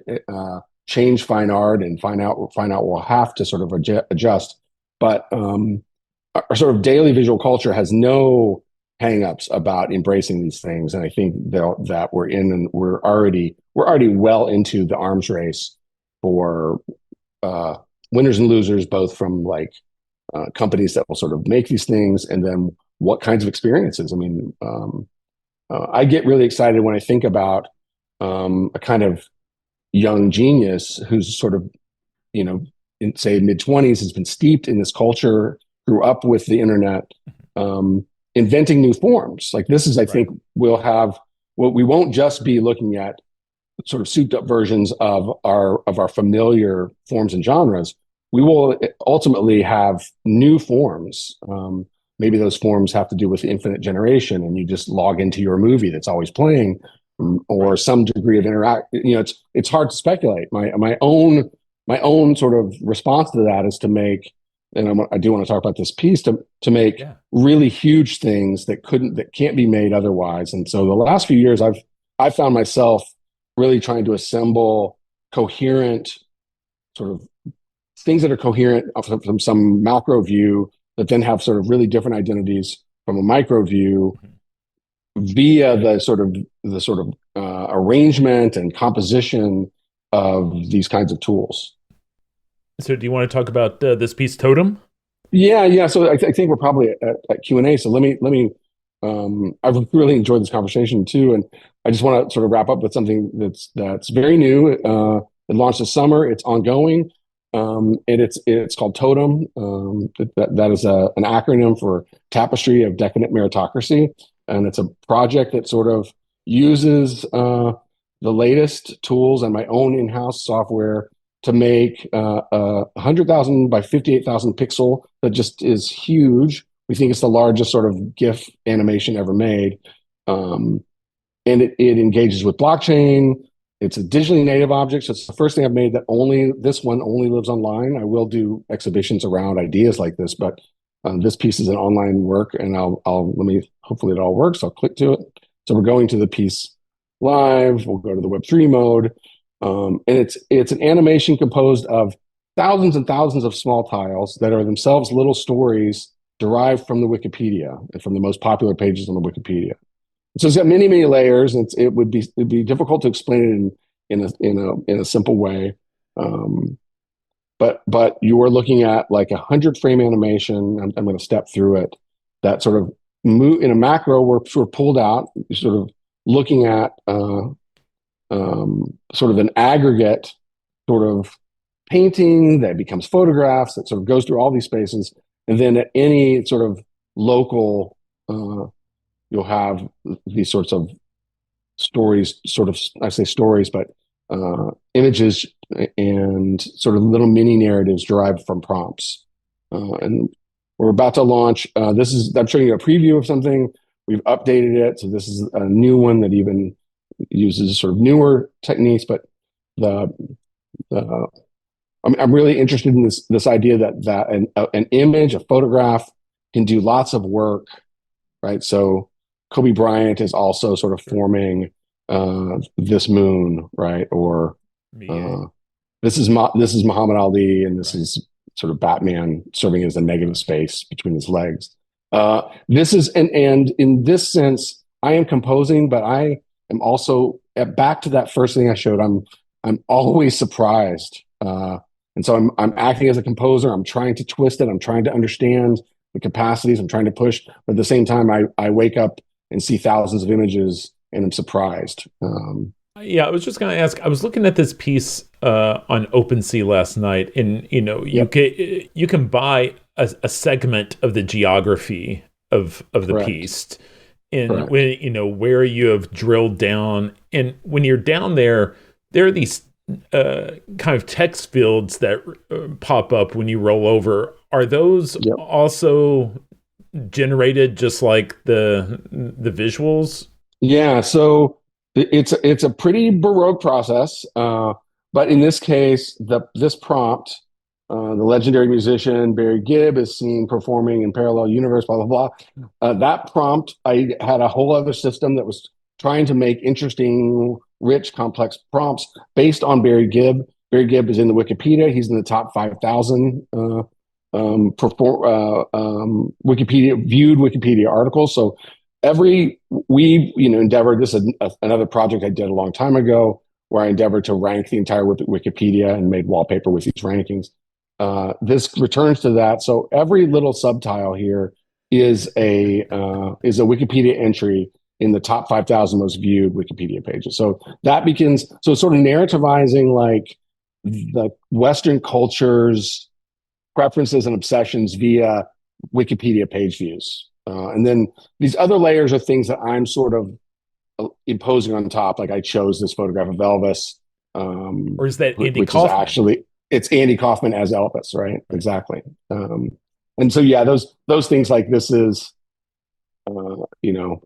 change fine art, and fine art will have to sort of adjust. But our sort of daily visual culture has no hangups about embracing these things, and I think that we're already well into the arms race for winners and losers, both from like companies that will sort of make these things, and then what kinds of experiences. I mean, I get really excited when I think about a kind of young genius who's sort of, in say mid-20s, has been steeped in this culture, grew up with the internet, inventing new forms. Like this is, I think, we won't just be looking at sort of souped up versions of our familiar forms and genres. We will ultimately have new forms. Maybe those forms have to do with infinite generation, and you just log into your movie that's always playing, or some degree of interact. It's hard to speculate. My own sort of response to that is to make, and I do want to talk about this piece, to make really huge things that can't be made otherwise. And so the last few years, I've found myself really trying to assemble coherent sort of things that are coherent from some macro view, that then have sort of really different identities from a micro view, via the sort of arrangement and composition of these kinds of tools. So do you want to talk about this piece, Totem? Yeah. So I think we're probably at Q&A. So let me. I've really enjoyed this conversation too, and I just want to sort of wrap up with something that's very new. It launched this summer. It's ongoing, and it's called Totem. That is an acronym for Tapestry of Decadent Meritocracy, and it's a project that sort of uses the latest tools and my own in-house software to make a 100,000 by 58,000 pixel that just is huge. We think it's the largest sort of GIF animation ever made. And it engages with blockchain. it's a digitally native object. So it's the first thing I've made that this one only lives online. I will do exhibitions around ideas like this, but this piece is an online work, and hopefully it all works. I'll click to it. So we're going to the piece live. We'll go to the Web3 mode. And it's an animation composed of thousands and thousands of small tiles that are themselves little stories derived from the Wikipedia and from the most popular pages on the Wikipedia. So it's got many, many layers, and it'd be difficult to explain it in a simple way. But you are looking at like 100 frame animation. I'm going to step through it. That sort of move in a macro. We're sort of pulled out, sort of looking at sort of an aggregate sort of painting that becomes photographs that sort of goes through all these spaces, and then at any sort of local. You'll have these sorts of stories, I say stories, but images and sort of little mini narratives derived from prompts. And we're about to launch. I'm showing you a preview of something. We've updated it. So this is a new one that even uses sort of newer techniques, but I'm really interested in this idea that an image, a photograph can do lots of work, right? So Kobe Bryant is also sort of forming this moon, right? Or this is Muhammad Ali, and this is sort of Batman serving as a negative space between his legs. This is and in this sense, I am composing, but I am also back to that first thing I showed. I'm always surprised, and so I'm acting as a composer. I'm trying to twist it. I'm trying to understand the capacities. I'm trying to push, but at the same time, I wake up and see thousands of images, and I'm surprised. Yeah, I was just going to ask. I was looking at this piece on OpenSea last night, and you can buy a segment of the geography of the Correct. piece, and where you have drilled down, and when you're down there are these kind of text fields that pop up when you roll over. Are those also generated just like the visuals? Yeah, so it's a pretty baroque process, but in this case, this prompt, the legendary musician Barry Gibb is seen performing in parallel universe, blah blah blah. That prompt, I had a whole other system that was trying to make interesting, rich, complex prompts based on Barry Gibb. Barry Gibb is in the Wikipedia. He's in the top 5,000 Wikipedia articles. So we endeavored. This is another project I did a long time ago where I endeavored to rank the entire Wikipedia and made wallpaper with these rankings. This returns to that. So every little subtile here is a Wikipedia entry in the top 5,000 most viewed Wikipedia pages. So that begins. So sort of narrativizing like the Western culture's preferences and obsessions via Wikipedia page views. And then these other layers are things that I'm sort of imposing on top. Like I chose this photograph of Elvis. Or is that Andy which Kaufman? Is actually, it's Andy Kaufman as Elvis, right? Exactly. And so, yeah, those things like this is,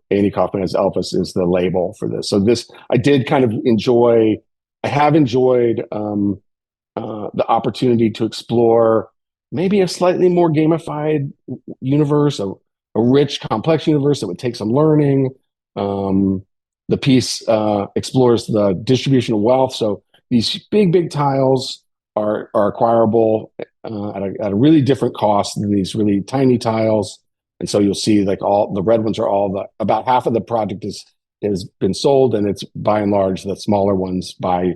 Andy Kaufman as Elvis is the label for this. So this, I did kind of enjoy, I have enjoyed the opportunity to explore maybe a slightly more gamified universe, a rich, complex universe that would take some learning. The piece explores the distribution of wealth. So these big tiles are acquirable at a really different cost than these really tiny tiles. And so you'll see like all the red ones are about half of the project has been sold, and it's by and large the smaller ones by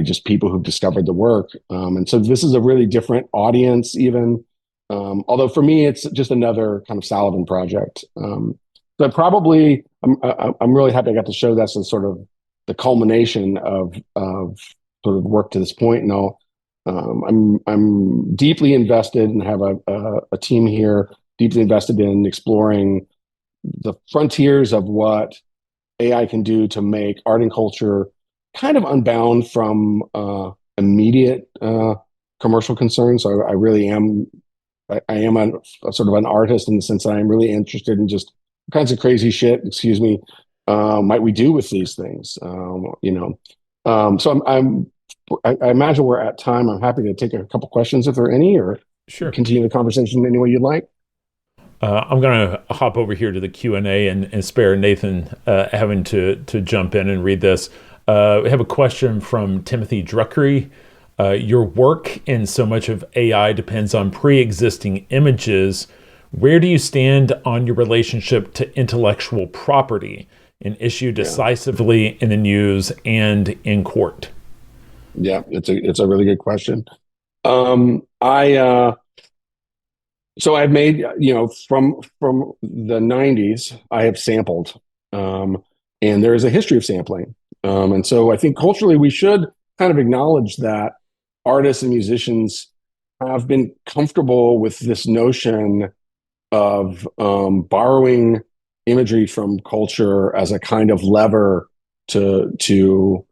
just people who've discovered the work. And so this is a really different audience even. Although for me, it's just another kind of Salavon project. So I'm really happy I got to show this as sort of the culmination of sort of work to this point. And I'm deeply invested and have a team here deeply invested in exploring the frontiers of what AI can do to make art and culture kind of unbound from immediate commercial concerns. So I really am. I am a sort of an artist in the sense that I'm really interested in just kinds of crazy shit, might we do with these things? I imagine we're at time. I'm happy to take a couple questions if there are any, or Sure. continue the conversation any way you'd like. I'm going to hop over here to the Q&A and spare Nathan having to jump in and read this. We have a question from Timothy Druckery. Your work in so much of AI depends on pre-existing images. Where do you stand on your relationship to intellectual property, an issue decisively in the news and in court? Yeah, it's a really good question. I So I've made, from the 90s, I have sampled, and there is a history of sampling. And so I think culturally we should kind of acknowledge that artists and musicians have been comfortable with this notion of borrowing imagery from culture as a kind of lever to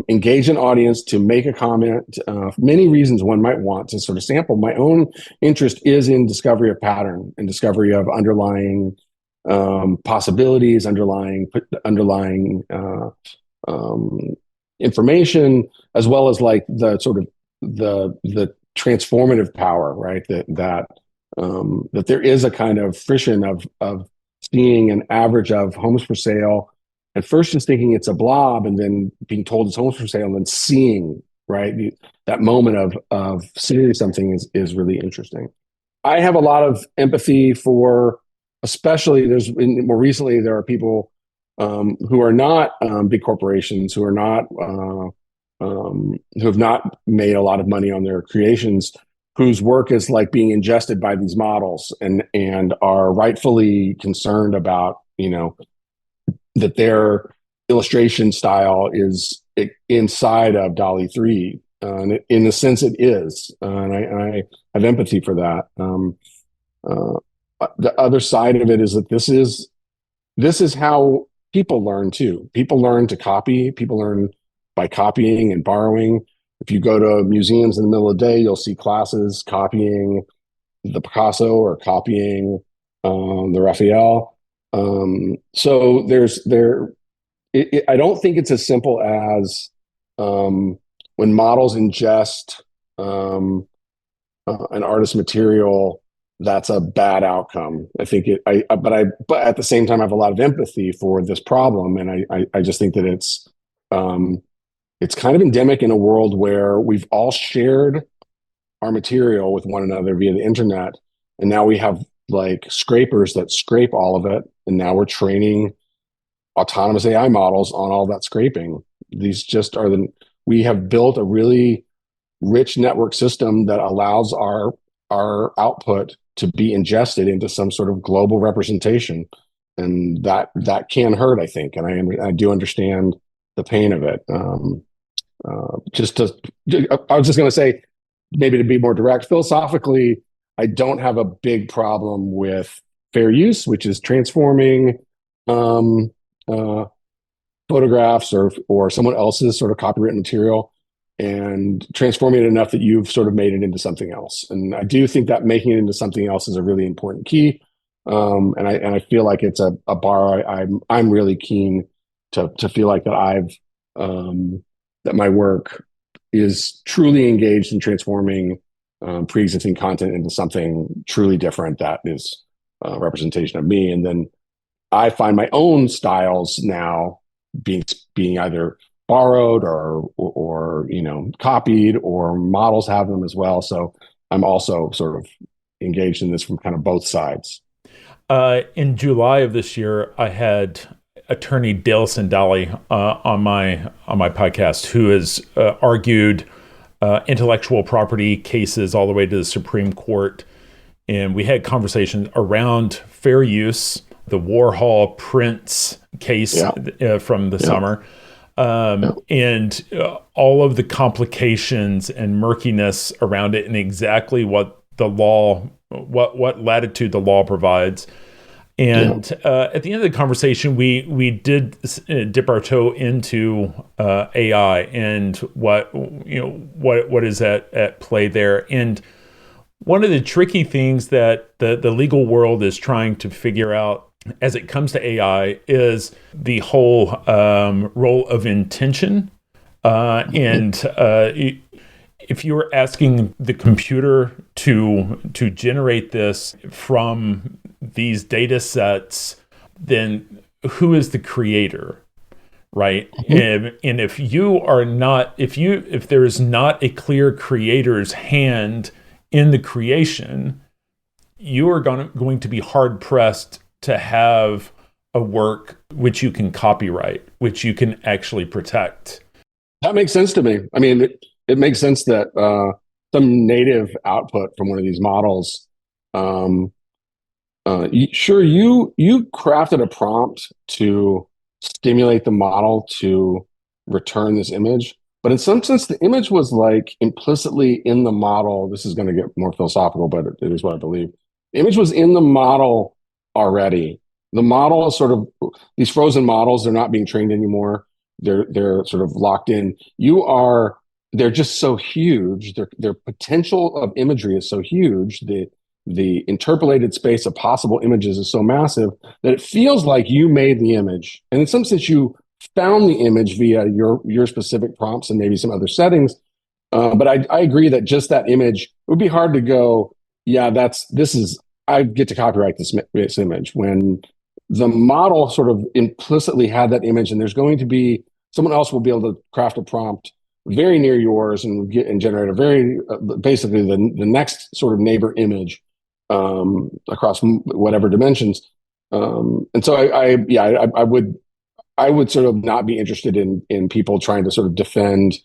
engage an audience, to make a comment. Many reasons one might want to sort of sample. My own interest is in discovery of pattern and discovery of underlying possibilities, underlying information, as well as like the sort of the transformative power, right? That there is a kind of friction of seeing an average of homes for sale, and first just thinking it's a blob, and then being told it's homes for sale, and then seeing, right, that moment of seeing something is really interesting. I have a lot of empathy for, especially more recently there are people who are not big corporations, who are not who have not made a lot of money on their creations, whose work is like being ingested by these models, and are rightfully concerned about, that their illustration style is inside of DALL-E 3. In a sense, it is, and I have empathy for that. The other side of it is that this is how people learn too. People learn to copy. People learn by copying and borrowing. If you go to museums in the middle of the day, you'll see classes copying the Picasso or copying the Raphael. So I don't think it's as simple as when models ingest an artist's material, that's a bad outcome. I think but at the same time, I have a lot of empathy for this problem, and I just think that it's kind of endemic in a world where we've all shared our material with one another via the internet, and now we have like scrapers that scrape all of it, and now we're training autonomous AI models on all that scraping. These just are we have built a really rich network system that allows our output to be ingested into some sort of global representation, and that can hurt, I think, and I do understand the pain of it. I was just going to say, maybe to be more direct, philosophically, I don't have a big problem with fair use, which is transforming photographs or someone else's sort of copywritten material and transforming it enough that you've sort of made it into something else. And I do think that making it into something else is a really important key. And I feel like it's a bar I'm really keen to feel like that that my work is truly engaged in transforming pre-existing content into something truly different that is a representation of me. And then I find my own styles now being either borrowed or copied, or models have them as well. So I'm also sort of engaged in this from kind of both sides. In July of this year, I had attorney Dale Sandali on my podcast, who has argued intellectual property cases all the way to the Supreme Court, and we had conversations around fair use, the Warhol Prince case from the summer, and all of the complications and murkiness around it, and exactly what the law, what latitude the law provides. And at the end of the conversation, we did dip our toe into AI and what is at play there. And one of the tricky things that the legal world is trying to figure out as it comes to AI is the whole role of intention If you were asking the computer to generate this from these data sets, then who is the creator, right? And if you are not, if there is not a clear creator's hand in the creation, you are going to be hard pressed to have a work which you can copyright, which you can actually protect. That makes sense to me. I mean, it makes sense that some native output from one of these models. You crafted a prompt to stimulate the model to return this image, but in some sense, the image was like implicitly in the model. This is going to get more philosophical, but it is what I believe. The image was in the model already. The model is sort of these frozen models. They're not being trained anymore. They're sort of locked in. They're just so huge. Their potential of imagery is so huge. The interpolated space of possible images is so massive that it feels like you made the image. And in some sense, you found the image via your specific prompts and maybe some other settings. But I agree that just that image, it would be hard to go, yeah, I get to copyright this image when the model sort of implicitly had that image, and there's going to be someone else will be able to craft a prompt very near yours and generate a very basically the next sort of neighbor image across whatever dimensions. And so I would sort of not be interested in people trying to sort of defend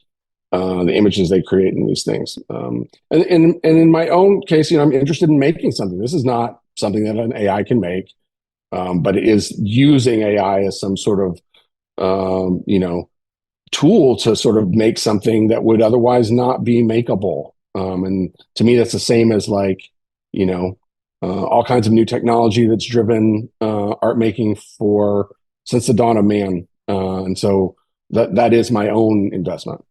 the images they create in these things. And in my own case, I'm interested in making something. This is not something that an AI can make, but it is using AI as some sort of tool to sort of make something that would otherwise not be makeable. And to me, that's the same as like, all kinds of new technology that's driven art making since the dawn of man. And so that is my own investment.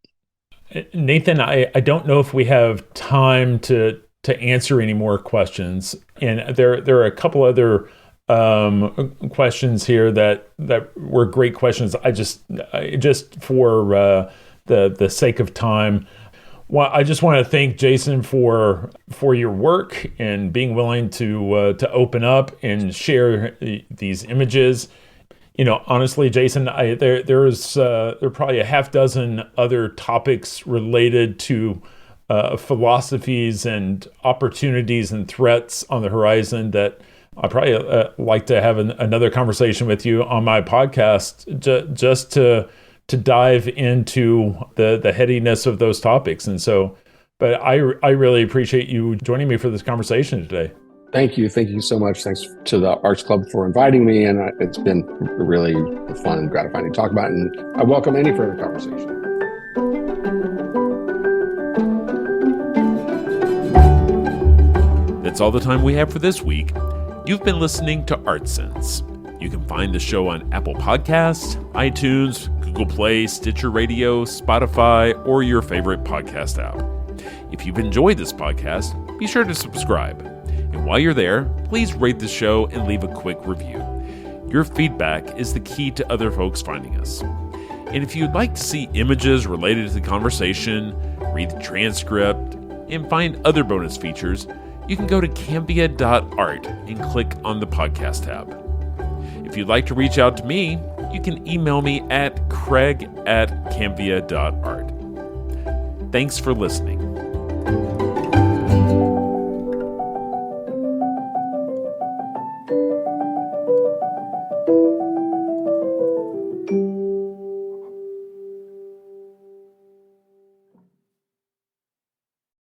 Nathan, I don't know if we have time to answer any more questions. And there are a couple other questions here that were great questions. I just for the sake of time, well, I just want to thank Jason for your work and being willing to open up and share these images. Honestly, Jason, there are probably a half dozen other topics related to philosophies and opportunities and threats on the horizon that I probably like to have another conversation with you on my podcast, just to dive into the headiness of those topics. And so, but I really appreciate you joining me for this conversation today. Thank you. Thank you so much. Thanks to the Arts Club for inviting me. And it's been really fun and gratifying to talk about. And I welcome any further conversation. That's all the time we have for this week. You've been listening to ArtSense. You can find the show on Apple Podcasts, iTunes, Google Play, Stitcher Radio, Spotify, or your favorite podcast app. If you've enjoyed this podcast, be sure to subscribe. And while you're there, please rate the show and leave a quick review. Your feedback is the key to other folks finding us. And if you'd like to see images related to the conversation, read the transcript, and find other bonus features, you can go to cambia.art and click on the podcast tab. If you'd like to reach out to me, you can email me at craig@cambia.art. Thanks for listening.